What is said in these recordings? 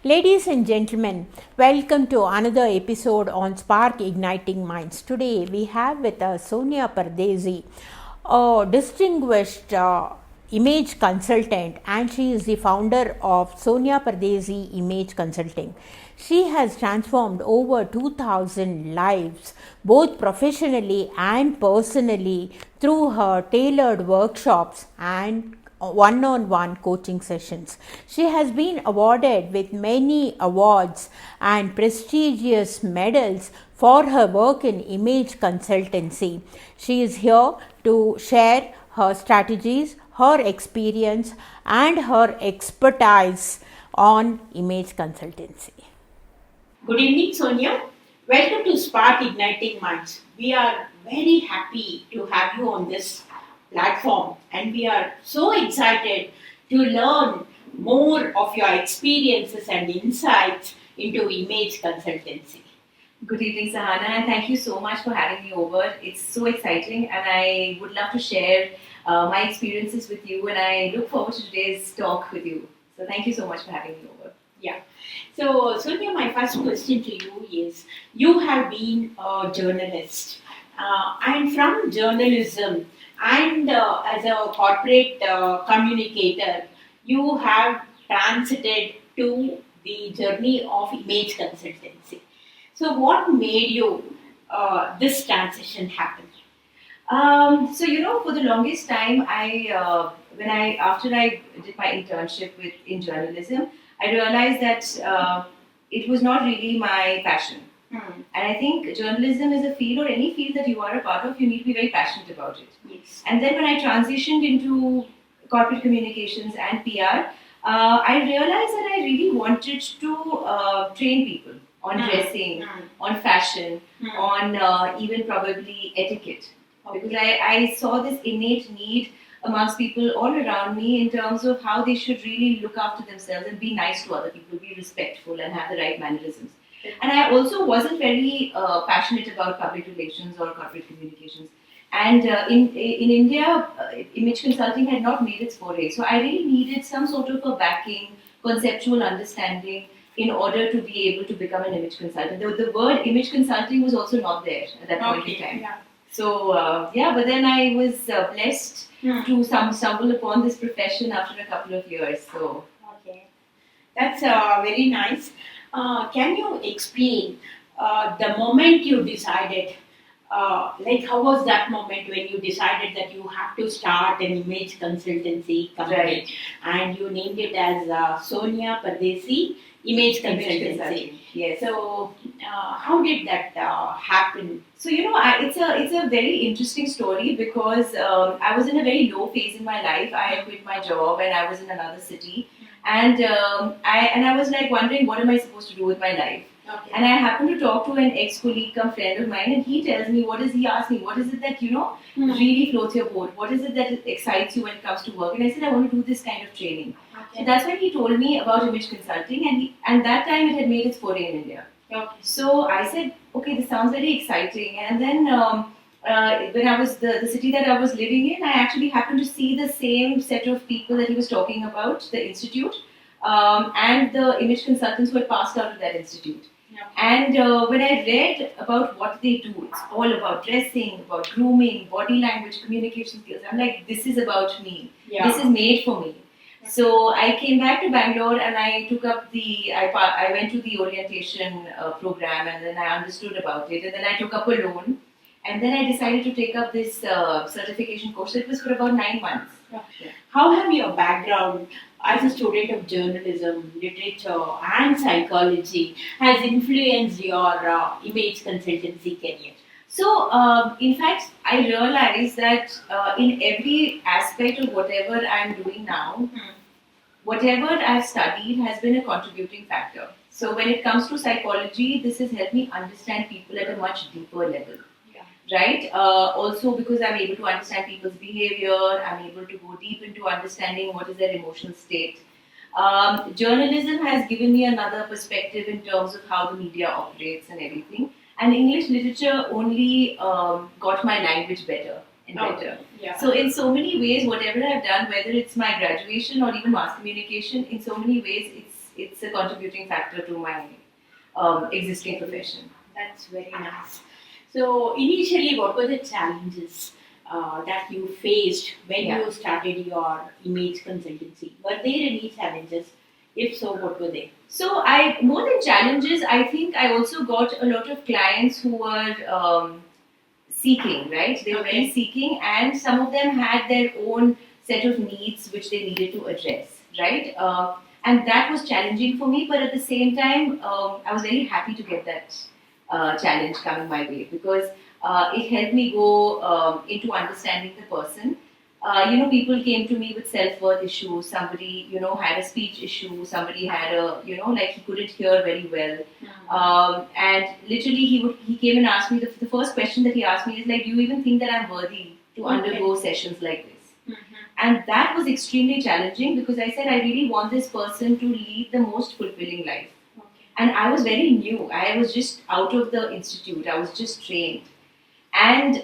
Ladies and gentlemen, welcome to another episode on Spark Igniting Minds. Today we have with us Sonia Pardesi, a distinguished image consultant, and she is the founder of Sonia Pardesi Image Consulting. She has transformed over 2000 lives, both professionally and personally, through her tailored workshops and one-on-one coaching sessions. She has been awarded with many awards and prestigious medals for her work in image consultancy. She is here to share her strategies, her experience, and her expertise on image consultancy. Good evening, Sonia. Welcome to Spark Igniting Minds. We are very happy to have you on this platform, and we are so excited to learn more of your experiences and insights into image consultancy. Good evening, Sahana, and thank you so much for having me over. It's so exciting, and I would love to share my experiences with you, and I look forward to today's talk with you. So thank you so much for having me over. Yeah. So, Sonia, my first question to you is, you have been a journalist, and from journalism and as a corporate communicator, you have transited to the journey of image consultancy. So, what made you this transition happen? For the longest time, after I did my internship in journalism, I realized that it was not really my passion. And I think journalism is a field, or any field that you are a part of, you need to be very passionate about it. Yes. And then when I transitioned into corporate communications and PR, I realized that I really wanted to train people on dressing, on fashion, on even probably etiquette. Because I saw this innate need amongst people all around me in terms of how they should really look after themselves and be nice to other people, be respectful and have the right mannerisms. And I also wasn't very passionate about public relations or corporate communications. And in India, image consulting had not made its foray. So I really needed some sort of a backing, conceptual understanding in order to be able to become an image consultant. The word image consulting was also not there at that point in time. Yeah. So, but then I was blessed to stumble upon this profession after a couple of years. So, okay, that's very nice. Can you explain the moment you decided, how was that moment when you decided that you have to start an image consultancy company, right, and you named it as Sonia Pardesi Image Consultancy? Yes. So, how did that happen? So it's a very interesting story because I was in a very low phase in my life. I quit my job and I was in another city, and I was like wondering, what am I supposed to do with my life? Okay. And I happened to talk to an ex-colleague, come friend of mine, and he tells me, he asked me, what is it that really floats your boat? What is it that excites you when it comes to work? And I said, I want to do this kind of training. Okay. So that's when he told me about image consulting, and that time it had made its foray in India. Okay. So I said, okay, this sounds very exciting. And then when I was the city that I was living in, I actually happened to see the same set of people that he was talking about, the institute, and the image consultants who had passed out of that institute. Yeah. And when I read about what they do, it's all about dressing, about grooming, body language, communication skills. I'm like, this is about me. Yeah. This is made for me. So I came back to Bangalore and I took up I went to the orientation program, and then I understood about it, and then I took up a loan, and then I decided to take up this certification course. It was for about 9 months. Okay. How have your background as a student of journalism, literature and psychology has influenced your image consultancy career? So, in fact, I realized that in every aspect of whatever I'm doing now, whatever I've studied has been a contributing factor. So, when it comes to psychology, this has helped me understand people at a much deeper level. Yeah. Right? Also, because I'm able to understand people's behavior, I'm able to go deep into understanding what is their emotional state. Journalism has given me another perspective in terms of how the media operates and everything. And English literature only got my language better and better. Yeah. So in so many ways, whatever I've done, whether it's my graduation or even mass communication, in so many ways it's a contributing factor to my existing profession. That's very nice. So initially, what were the challenges that you faced when Yeah. you started your image consultancy? Were there any challenges? If so, what were they? So I more than challenges, I think I also got a lot of clients who were seeking, right? They were very Okay. seeking, and some of them had their own set of needs which they needed to address, right? And that was challenging for me, but at the same time, I was very happy to get that challenge coming my way because it helped me go into understanding the person. People came to me with self-worth issues. Somebody, had a speech issue. Somebody had a, like he couldn't hear very well. And literally, he came and asked me the first question that he asked me is like, "Do you even think that I'm worthy to undergo sessions like this?" And that was extremely challenging because I said I really want this person to lead the most fulfilling life. Okay. And I was very new. I was just out of the institute. I was just trained, and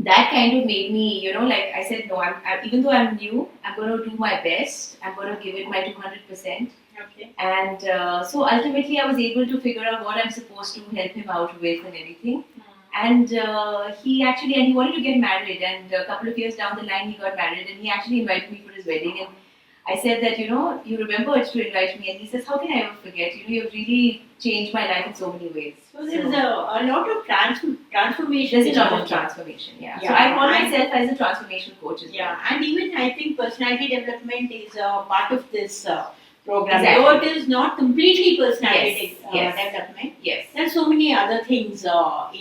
that kind of made me, like I said, no. Even though I'm new, I'm going to do my best. I'm going to give it my 200%. Okay. And so ultimately, I was able to figure out what I'm supposed to help him out with and everything. And he wanted to get married. And a couple of years down the line, he got married, and he actually invited me for his wedding. And I said that, you remembered to invite me. And he says, "How can I ever forget? You've really changed my life in so many ways." So there's a lot of transformation. There's a lot of transformation, yeah. So Yeah. I call myself as a transformation coach as well. Yeah, and even I think personality development is a part of this program. Exactly. Though it is not completely personality Yes. development, Yes, there's so many other things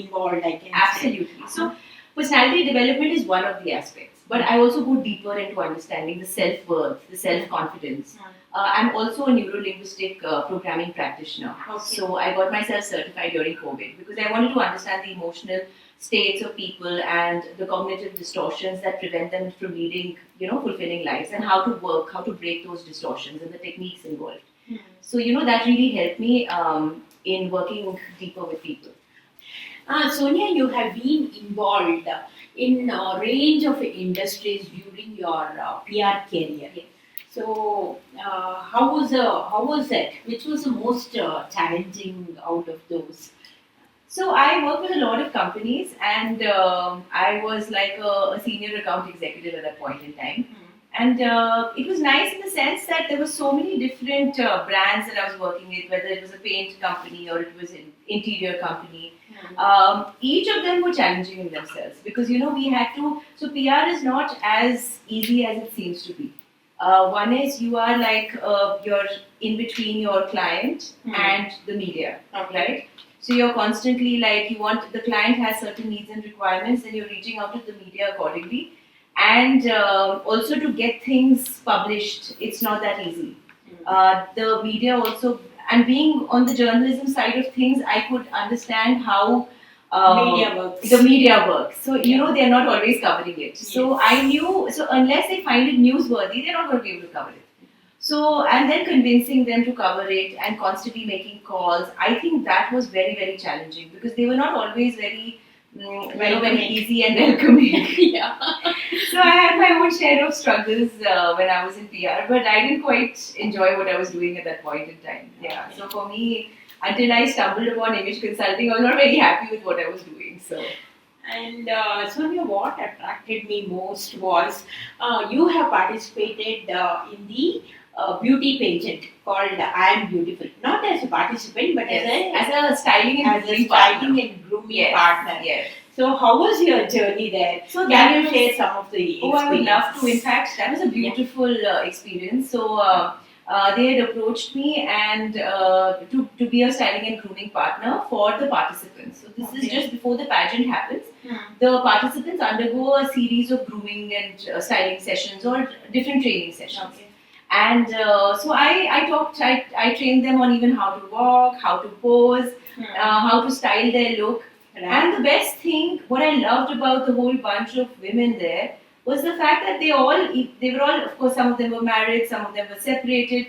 involved. I can say. absolutely. So personality development is one of the aspects, but I also go deeper into understanding the self-worth, the self-confidence. I'm also a neuro-linguistic programming practitioner. Okay. So I got myself certified during COVID because I wanted to understand the emotional states of people and the cognitive distortions that prevent them from leading, fulfilling lives, and how to break those distortions and the techniques involved. So, that really helped me in working deeper with people. Sonia, you have been involved in a range of industries during your PR career. Yes. So, how was it? Which was the most challenging out of those? So I worked with a lot of companies, and I was like a senior account executive at that point in time. And it was nice in the sense that there were so many different brands that I was working with, whether it was a paint company or it was an interior company. Each of them were challenging in themselves because we had to. So PR is not as easy as it seems to be. One is you are like you're in between your client and the media, right? So you're constantly like the client has certain needs and requirements, and you're reaching out to the media accordingly. And also to get things published, it's not that easy. The media also, and being on the journalism side of things, I could understand how Media works. the media works. So they're not always covering it. So Yes. I knew. So unless they find it newsworthy, they're not going to be able to cover it. So and then convincing them to cover it and constantly making calls, I think that was very, very challenging because they were not always very very Welcoming. easy and welcoming. Yeah. So I had my own share of struggles when I was in PR, but I didn't quite enjoy what I was doing at that point in time. Yeah. So for me, until I stumbled upon image consulting, I was not very happy with what I was doing. So And Sonia, what attracted me most was you have participated in the beauty pageant called I Am Beautiful. Not as a participant, but as a styling and as a grooming styling partner. and grooming Yes. partner. Yes. So, how was your journey there? So Can that you was- share some of the Oh, I would love to. In experiences? fact, that was a beautiful experience. So they had approached me and to be a styling and grooming partner for the participants. So this is Okay. just before the pageant happens. Hmm. The participants undergo a series of grooming and styling sessions or different training sessions. Okay. And so I trained them on even how to walk, how to pose, how to style their look. Right. And the best thing, what I loved about the whole bunch of women there was the fact that they were all, of course, some of them were married, some of them were separated,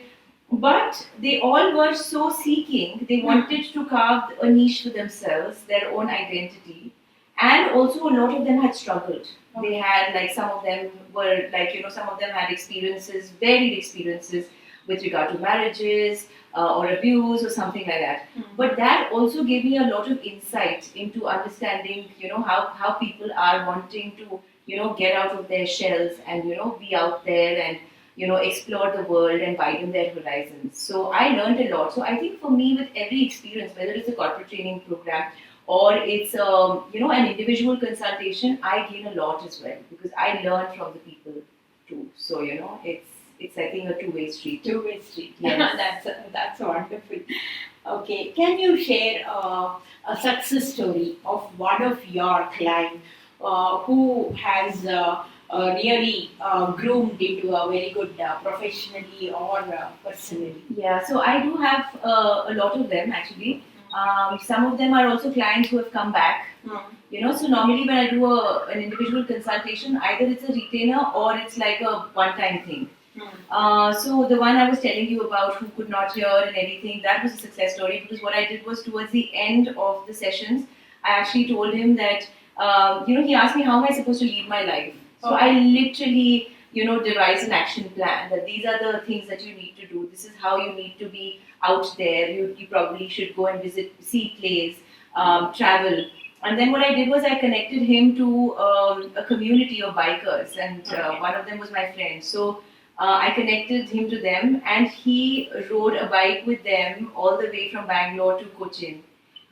but they all were so seeking. They wanted to carve a niche for themselves, their own identity, and also a lot of them had struggled. They had some of them were some of them had experiences, varied experiences, with regard to marriages or abuse or something like that. Mm. But that also gave me a lot of insight into understanding, how people are wanting to, get out of their shells and, be out there and, explore the world and widen their horizons. So I learned a lot. So I think for me, with every experience, whether it's a corporate training program or it's, an individual consultation, I gain a lot as well because I learn from the people too. So, it's I think a two-way street. Two-way street. Yes. That's wonderful. Okay, can you share a success story of one of your clients who has really groomed into a very good professionally or personally? Yeah, so I do have a lot of them actually. Some of them are also clients who have come back. So normally when I do an individual consultation, either it's a retainer or it's like a one-time thing. So the one I was telling you about who could not hear and everything, that was a success story because what I did was towards the end of the sessions, I actually told him that, he asked me how am I supposed to lead my life. So I literally, devised an action plan that these are the things that you need to do. This is how you need to be out there. You probably should go and see plays, travel. And then what I did was I connected him to a community of bikers, and one of them was my friend. So I connected him to them, and he rode a bike with them all the way from Bangalore to Cochin.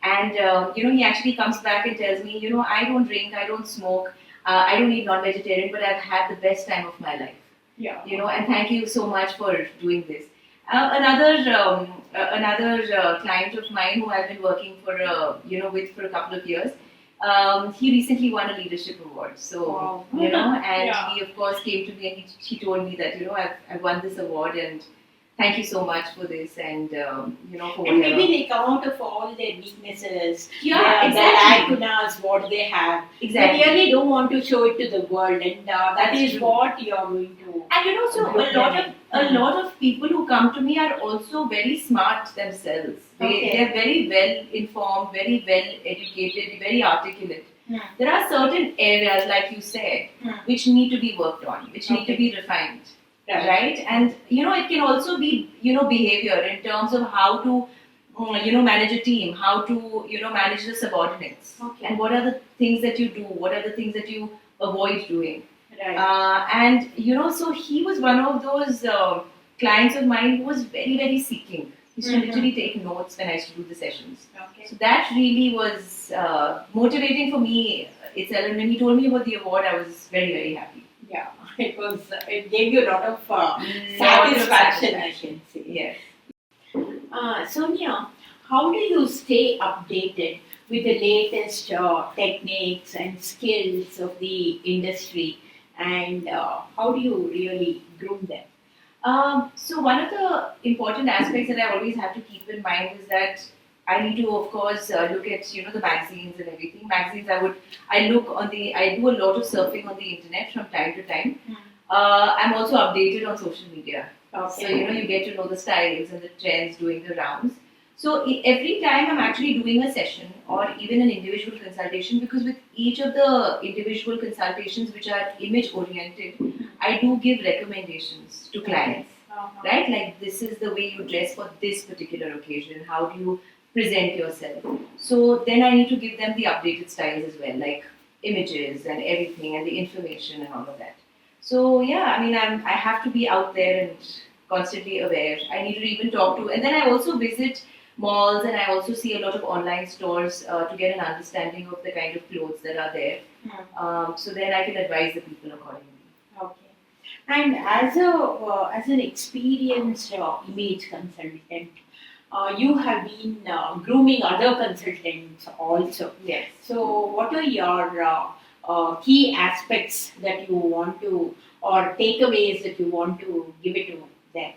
And he actually comes back and tells me, I don't drink, I don't smoke, I don't eat non-vegetarian, but I've had the best time of my life. Yeah. And thank you so much for doing this. Another client of mine who I've been working with for a couple of years. He recently won a leadership award. So, Wow. And Yeah. he of course came to me and he told me that, I've won this award and thank you so much for this and, for And whatever. maybe they come out of all their weaknesses, Yeah, their exactly. lacunas, what they have. Exactly. They really don't want to show it to the world, and that That's is true. what you are going to. And so a lot of people who come to me are also very smart themselves. Okay. They're very well informed, very well educated, very articulate. Hmm. There are certain areas, like you said, Hmm. which need to be worked on, which need to Okay. be refined. Right? And it can also be behavior in terms of how to manage a team, how to manage the subordinates, Okay. and what are the things that you do, what are the things that you avoid doing. Right. And so he was one of those clients of mine who was very, very seeking. He used to Mhm. literally take notes when I used to do the sessions. Okay. So that really was motivating for me itself. And when he told me about the award, I was very, very happy. Yeah. It gave you a lot of Lot of satisfaction, I satisfaction. can say. Yes. Sonia, how do you stay updated with the latest techniques and skills of the industry, and how do you really groom them? So one of the important aspects that I always have to keep in mind is that I need to, of course, look at the magazines and everything. Magazines, I do a lot of surfing on the internet from time to time. I'm also updated on social media. So you get to know the styles and the trends doing the rounds. So every time I'm actually doing a session or even an individual consultation, because with each of the individual consultations which are image oriented, I do give recommendations to clients. Right? Like this is the way you dress for this particular occasion. How do you present yourself? So then I need to give them the updated styles as well, like images and everything and the information and all of that. So yeah, I mean, I have to be out there and constantly aware. I need to even talk to, and then I also visit malls and I also see a lot of online stores to get an understanding of the kind of clothes that are there. So then I can advise the people accordingly. Okay. And as an experienced image consultant, you have been grooming other consultants also. Yes. So, what are your key aspects that you want to, or takeaways that you want to give it to them?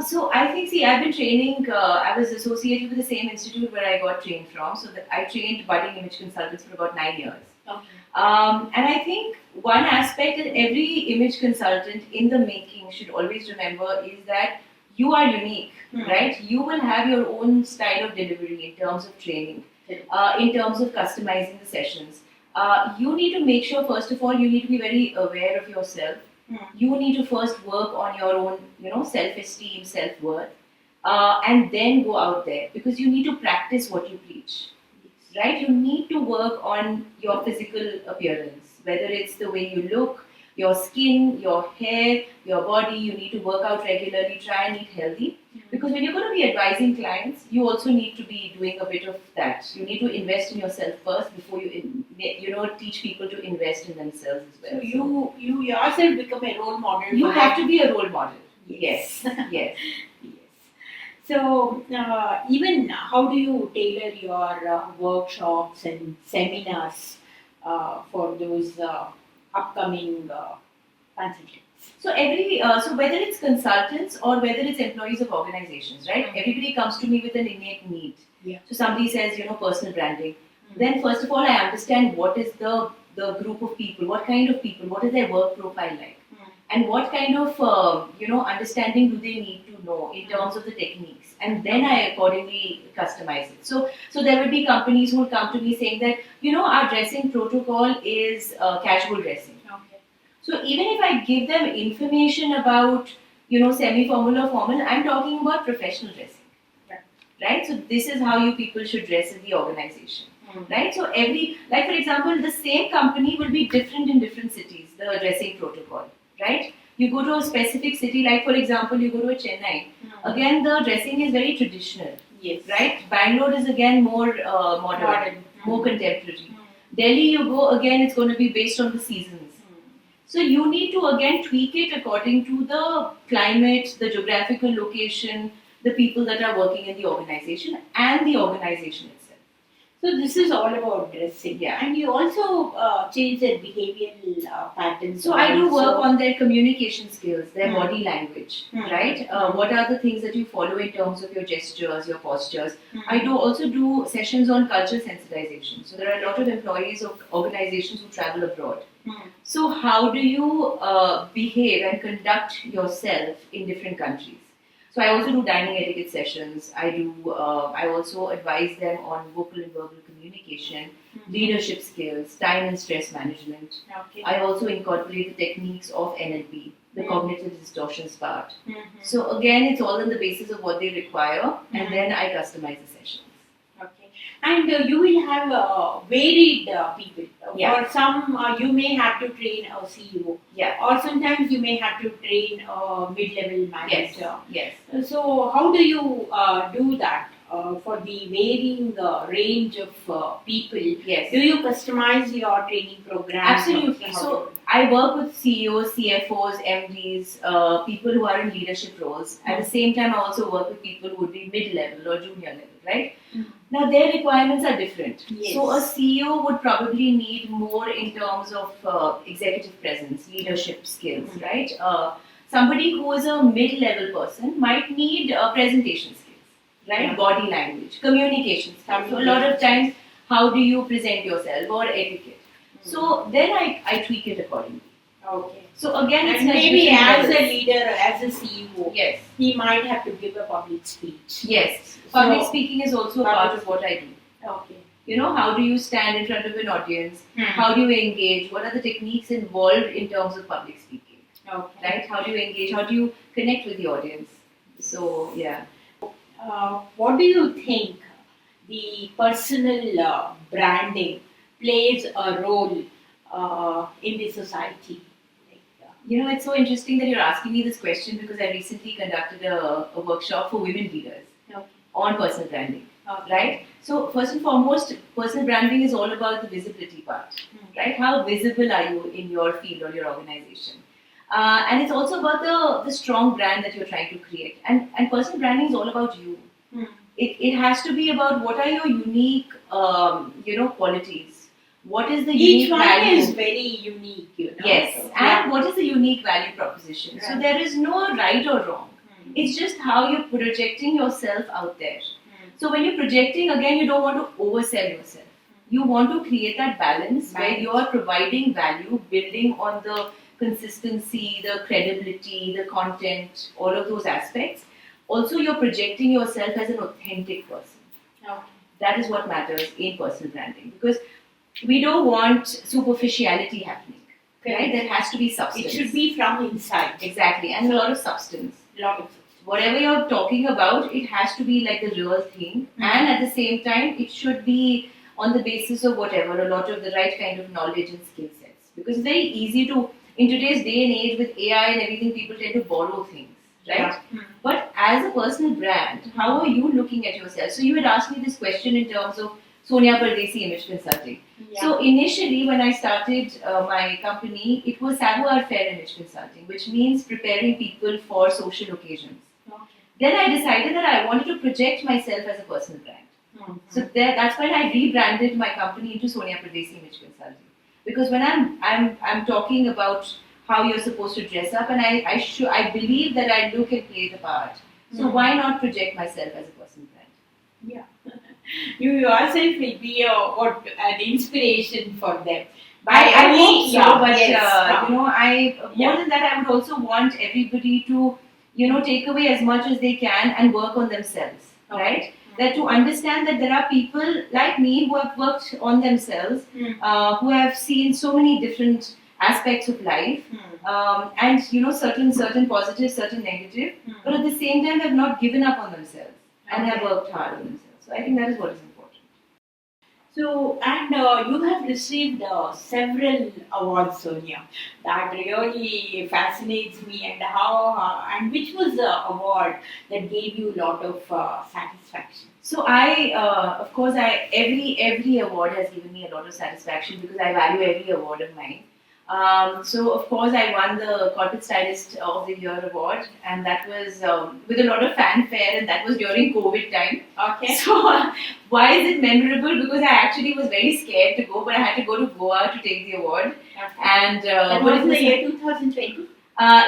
So I think, see, I've been training. I was associated with the same institute where I got trained from. So that I trained budding image consultants for about 9 years. Okay. And I think one aspect that every image consultant in the making should always remember is that you are unique, right? You will have your own style of delivery in terms of training, in terms of customizing the sessions. You need to make sure, first of all, you need to be very aware of yourself. You need to first work on your own, self-esteem, self-worth, and then go out there, because you need to practice what you preach, right? You need to work on your physical appearance, whether it's the way you look, your skin, your hair, your body. You need to work out regularly, try and eat healthy. Because when you're going to be advising clients, you also need to be doing a bit of that. You need to invest in yourself first before teach people to invest in themselves as well. So you yourself become a role model. You for have them. to be a role model. Yes. Yes. Yes. Yes. So, even how do you tailor your workshops and seminars for those upcoming consultants? So whether it's consultants or whether it's employees of organizations, right? Everybody comes to me with an innate need. Yeah. So somebody says, personal branding. Then first of all, I understand what is the group of people, what kind of people, what is their work profile like, and what kind of understanding do they need to know in terms of the techniques, and then I accordingly customize it. So there will be companies who will come to me saying that our dressing protocol is casual dressing. Okay. So even if I give them information about semi-formal or formal, I'm talking about professional dressing. Right? So this is how you people should dress in the organization. Right? So for example, the same company will be different in different cities, the dressing protocol. Right? You go to a specific city, like for example, you go to a Chennai. Again, the dressing is very traditional. Yes. Right? Bangalore is again more modern, more contemporary. Delhi, you go again, it's going to be based on the seasons. So you need to again tweak it according to the climate, the geographical location, the people that are working in the organization, and the organization itself. So this is all about dressing. Yeah. And you also change their behavioral patterns. So I do work also. on their communication skills, their Mm. body language, Mm. right? What are the things that you follow in terms of your gestures, your postures? Mm. I do also do sessions on cultural sensitization. So there are a lot of employees of organizations who travel abroad. So how do you behave and conduct yourself in different countries? So I also do dining etiquette sessions. I also advise them on vocal and verbal communication, leadership skills, time and stress management. Okay. I also incorporate the techniques of NLP, the cognitive distortions part. So again, it's all on the basis of what they require, and then I customize the sessions. Okay. And you will have varied people. Yeah. For some, you may have to train a CEO. Yeah. Or sometimes you may have to train a mid-level Yes. manager. Yes. So how do you do that for the varying range of people? Yes. Do you customize your training program? Absolutely. So I work with CEOs, CFOs, MDs, people who are in leadership roles. At the same time, I also work with people who would be mid-level or junior level, right? Now, their requirements are different. Yes. So a CEO would probably need more in terms of executive presence, leadership skills, right? Somebody who is a mid-level person might need presentation skills, right? Yeah. Body language, communication skills. So a lot of times, how do you present yourself, or etiquette? So then I tweak it accordingly. Okay. So again, it's And like maybe different as a levels. leader, as a CEO, Yes. he might have to give a public speech. Yes. Public So- speaking is also a Public part of what I do. Okay. How do you stand in front of an audience? Hmm. How do you engage? What are the techniques involved in terms of public speaking? Okay. Right? How do you engage? How do you connect with the audience? So, yeah. What do you think the personal branding plays a role in the society? It's so interesting that you're asking me this question, because I recently conducted a workshop for women leaders Okay. on personal branding. Okay. Right? So, first and foremost, personal branding is all about the visibility part. Right? How visible are you in your field or your organization? And it's also about the strong brand that you're trying to create. And personal branding is all about you. It has to be about what are your unique, qualities. What is the Each unique one value? is very unique, Yes, So, and what is the unique value proposition? So Right. there is no right or wrong. It's just how you're projecting yourself out there. So when you're projecting, again, you don't want to oversell yourself. You want to create that balance where Balance. you are providing value, building on the consistency, the credibility, the content, all of those aspects. Also, you're projecting yourself as an authentic person. Okay. That is what matters in personal branding, because we don't want superficiality happening. right? There has to be It substance. should be from inside. Exactly, and a lot of substance. Lot of Whatever you're talking about, it has to be like the real thing, and at the same time, it should be on the basis of whatever, a lot of the right kind of knowledge and skill sets. Because it's very easy to, in today's day and age with AI and everything, people tend to borrow things, right? Yeah. But as a personal brand, how are you looking at yourself? So you had asked me this question in terms of Sonia Pardesi Image Consulting. Yeah. So initially, when I started my company, it was Savoir Faire Image Consulting, which means preparing people for social occasions. Okay. Then I decided that I wanted to project myself as a personal brand. Mhm. So that's when I rebranded my company into Sonia Pardesi Image Consulting. Because when I'm talking about how you're supposed to dress up, and I believe that I look and play the part. So why not project myself as a personal brand? Yeah. You yourself will be an inspiration for them. I hope so, Yeah, but yes. you know, more Yeah. than that, I would also want everybody to, you know, take away as much as they can and work on themselves, Okay. right? That to understand that there are people like me who have worked on themselves, who have seen so many different aspects of life, and you know, certain positive, certain negative, but at the same time, have not given up on themselves and have Okay. worked hard on themselves. So I think that is what is important. So, and you have received several awards, Sonia. That really fascinates me. And how, and which was the award that gave you a lot of satisfaction? So I, of course, every award has given me a lot of satisfaction because I value every award of mine. So of course I won the Corporate Stylist of the Year award, and that was with a lot of fanfare, and that was during COVID time. Okay. So why is it memorable? Because I actually was very scared to go, but I had to go to Goa to take the award, and That but was it in was the year 2020.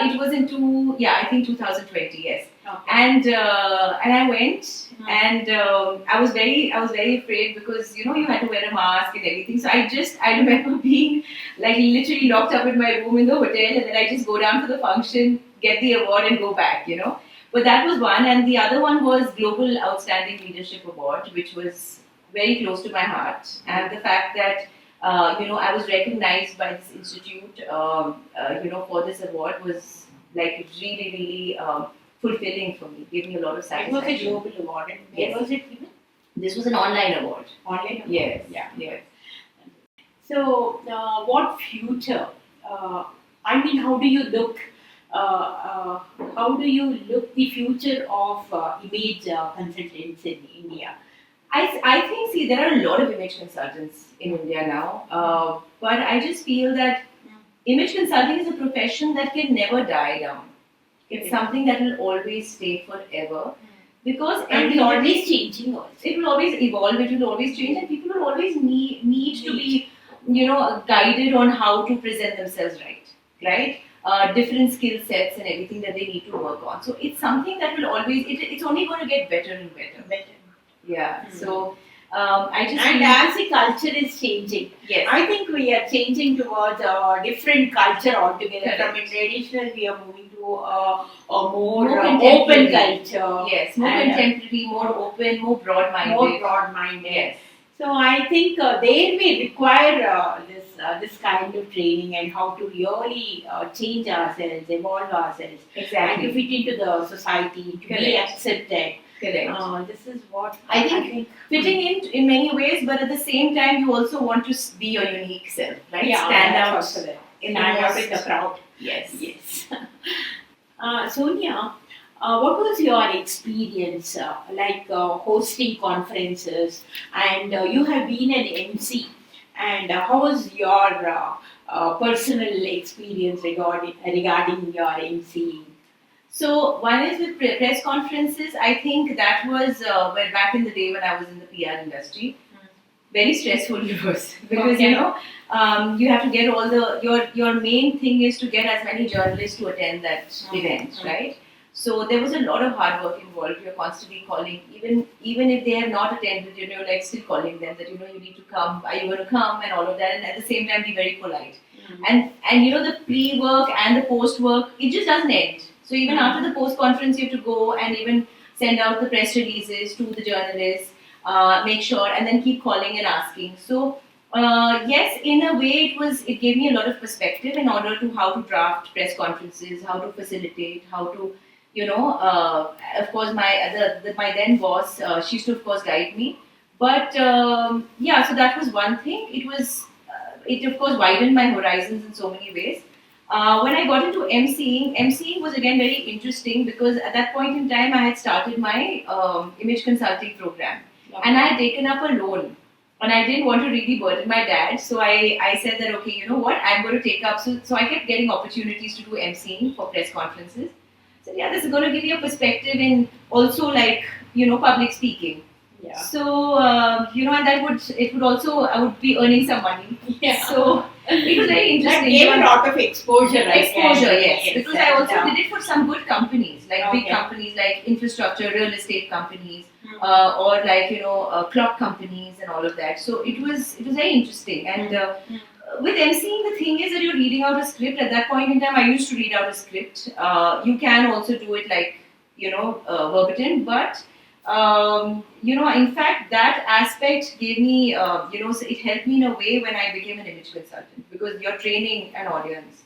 it was in I think 2020, yes. Okay. And I went, and I was very afraid because you know you had to wear a mask and everything. So I remember being like literally locked up in my room in the hotel, and then I just go down to the function, get the award, and go back. You know, but that was one, and the other one was Global Outstanding Leadership Award, which was very close to my heart, and the fact that. You know, I was recognized by this institute, you know, for this award was like really fulfilling for me. Gave me a lot of It was satisfaction. a global award. And where Yes. was it given? This was an online award. Online award. Yes. Yeah. Yes. So, what future? I mean, how do you look? How do you look the future of image consultants in India? I think, see, there are a lot of image consultants in India now, but I just feel that image consulting is a profession that can never die down. It's Okay. something that will always stay forever because And it's everybody- always changing also. it will always evolve, it will always change, and people will always need to be, you know, guided on how to present themselves right? Different skill sets and everything that they need to work on. So it's something that will always, it's only going to get better and better. Yeah. So I just And feel, as the culture is changing, yes, I think we are changing towards a different culture altogether. Correct. From a traditional, we are moving to a more, More open contemporary. culture. yes, more And, contemporary, more open, more broad-minded. more broad-minded. Yes. So I think there we require this kind of training and how to really change ourselves, evolve ourselves, and to Exactly. fit into the society, to be Correct. accepted. Correct. This is what I think fitting in many ways, but at the same time, you also want to be your unique self, right? Yeah, Stand that's out also there. in the Stand out most- in the crowd. Yes. Yes. Sonia, what was your experience hosting conferences? And you have been an MC. And how was your personal experience regarding your MC? So one is with press conferences. I think that was well, back in the day when I was in the PR industry. Very stressful it was because Okay. you know you have to get all the your main thing is to get as many journalists to attend that event, right? So there was a lot of hard work involved. You're constantly calling, even if they have not attended, you know, like still calling them that you know you need to come. Are you going to come and all of that, and at the same time be very polite. And you know the pre-work and the post-work, it just doesn't end. So even after the post-conference, you have to go and even send out the press releases to the journalists, make sure, and then keep calling and asking. So Yes, in a way, it gave me a lot of perspective in order to how to draft press conferences, how to facilitate, how to, of course, my then boss, she used to of course guide me. But yeah, so that was one thing. It of course widened my horizons in so many ways. When I got into emceeing was again very interesting because at that point in time I had started my image consulting program, and I had taken up a loan, and I didn't want to really burden my dad. So I said that, okay, you know what, I'm going to take up. So I kept getting opportunities to do emceeing for press conferences. So yeah, this is going to give you a perspective in also like, public speaking. Yeah. So and it would also, I would be earning some money. Yeah. So it was very That interesting. gave a lot of exposure, right? Exposure, yes. Because I also And, did it for some good companies, like big Okay. companies like infrastructure, real estate companies, Mhm. or like clock companies and all of that. So it was very interesting. And with emceeing, the thing is that you're reading out a script. At that point in time, I used to read out a script. You can also do it like verbatim, but in fact, that aspect gave me, so it helped me in a way when I became an image consultant because you're training an audience.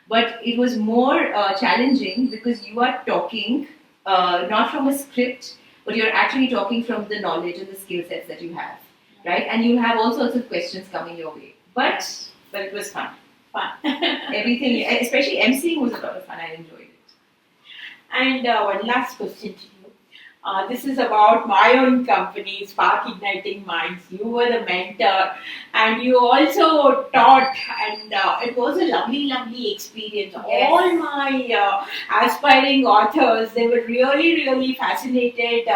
But it was more challenging because you are talking not from a script, but you're actually talking from the knowledge and the skill sets that you have, right? And you have all sorts of questions coming your way. But it was fun. Fun. Everything, especially emceeing, was a lot of fun. I enjoyed it. And one last question to you. This is about my own company, Spark Igniting Minds. You were the mentor, and you also taught, and it was a lovely, lovely experience. Yes. All my aspiring authors, they were really, really fascinated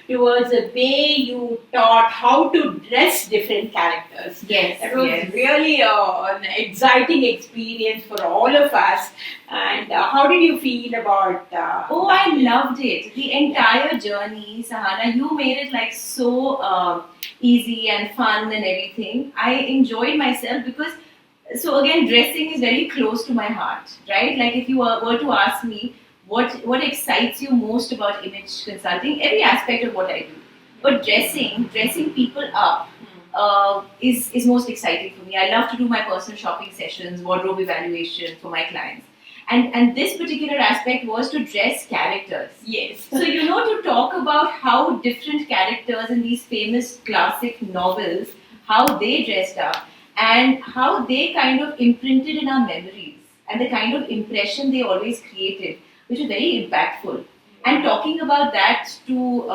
towards the way you taught how to dress different characters. Yes. It was yes. really an exciting experience for all of us. And how did you feel about? Oh, I loved it. The entire journey, Sahana, you made it like so easy and fun and everything. I enjoyed myself because, so again, dressing is very close to my heart, right? Like if you were to ask me what excites you most about image consulting, every aspect of what I do. But dressing people up is most exciting for me. I love to do my personal shopping sessions, wardrobe evaluation for my clients. And this particular aspect was to dress characters. Yes. So, to talk about how different characters in these famous classic novels, how they dressed up and how they kind of imprinted in our memories and the kind of impression they always created, which is very impactful. And talking about that to,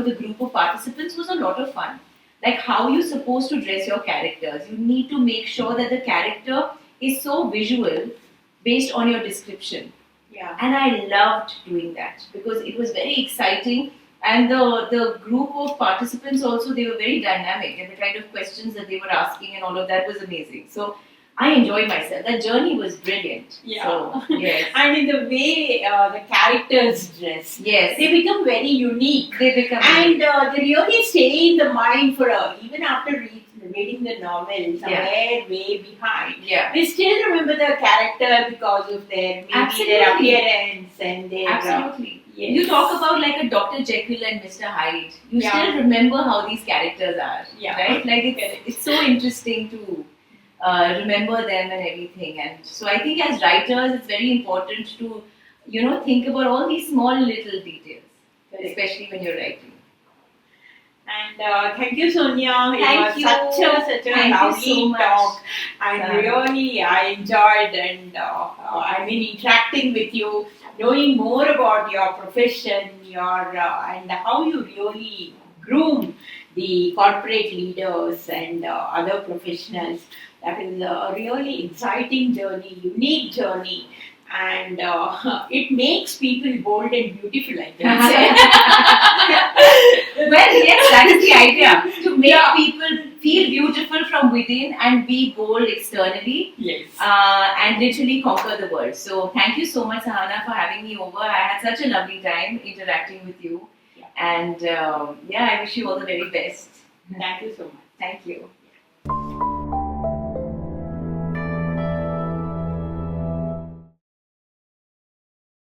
the group of participants was a lot of fun. Like how you're supposed to dress your characters. You need to make sure that the character is so visual based on your description. Yeah. And I loved doing that because it was very exciting. And the group of participants also, they were very dynamic, and the kind of questions that they were asking and all of that was amazing. So I enjoyed myself. That journey was brilliant. Yeah. So, yes. And in the way the characters dress, Yes. they become very unique. They become And they really stay in the mind for even after reading the novel, somewhere way behind. yeah. We still remember the character because of their their Absolutely. appearance and their Absolutely. yes. You talk about like a Dr. Jekyll and Mr. Hyde. You Yeah. still remember how these characters are, Yeah. right? Like it's so interesting to remember them and everything. And so I think as writers, it's very important to think about all these small little details, especially when you're writing. And thank you, Sonia. Thank It you. was such a Thank you lovely so much. talk. And Sorry. really, I enjoyed and I mean interacting with you, knowing more about your profession, and how you really groom the corporate leaders and other professionals. That is a really exciting journey, unique journey. And it makes people bold and beautiful, I can say. Well, yes, that is the idea, to make Yeah. people feel beautiful from within and be bold externally. Yes. And literally conquer the world. So thank you so much, Sahana, for having me over. I had such a lovely time interacting with you. Yeah. And I wish you all the very best. Thank you so much. Thank you.